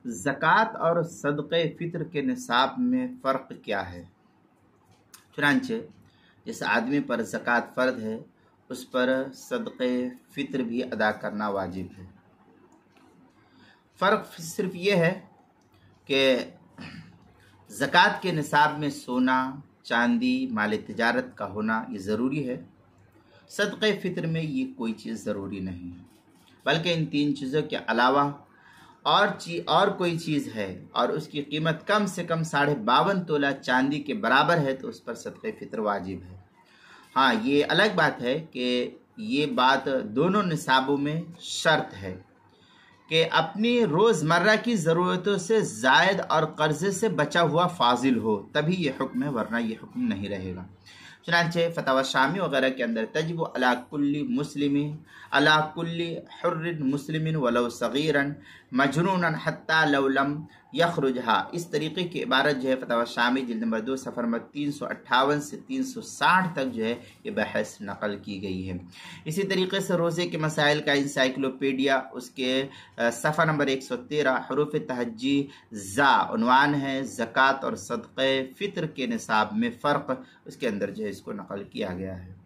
ज़कात और सदक़े फ़ित्र के निसाब में फ़र्क क्या है। चुनांचे जिस आदमी पर ज़कात फ़र्ज है उस पर सदक़े फ़ित्र भी अदा करना वाजिब है। फ़र्क सिर्फ ये है कि ज़कात के निसाब में सोना, चांदी, माल तिजारत का होना ये ज़रूरी है। सदक़े फ़ित्र में ये कोई चीज़ ज़रूरी नहीं है, बल्कि इन तीन चीज़ों के अलावा और कोई चीज़ है और उसकी कीमत कम से कम 52.5 तोला चांदी के बराबर है तो उस पर सदक़े फ़ित्र वाजिब है। हाँ, ये अलग बात है कि ये बात दोनों निसाबों में शर्त है कि अपनी रोज़मर्रा की ज़रूरतों से ज़ायद और कर्ज़े से बचा हुआ फाजिल हो, तभी ये हुक्म है, वरना ये हुक्म नहीं रहेगा। चुनांचे फतवा शामी वगैरह के अंदर तजिब अला कुल्ली मुस्लिमिन अला कुल्ली हुर्रिन मुस्लिमिन वलौ सगीरन मजनूनन हत्ता लौ लम यखरुजहा, इस तरीके की इबारत जो है फतवा शामी जिल्द नंबर 2 सफ़र नंबर 358 से 360 तक जो है ये बहस नकल की गई है। इसी तरीके से रोज़े के मसाइल का इंसाइक्लोपीडिया उसके सफ़ा नंबर 113 हरूफ तहज्जी ज़ा उन्वान है ज़कात और सदक़े फ़ित्र के निसाब में फ़र्क, उसके अंदर जो है इसको नकल किया गया है।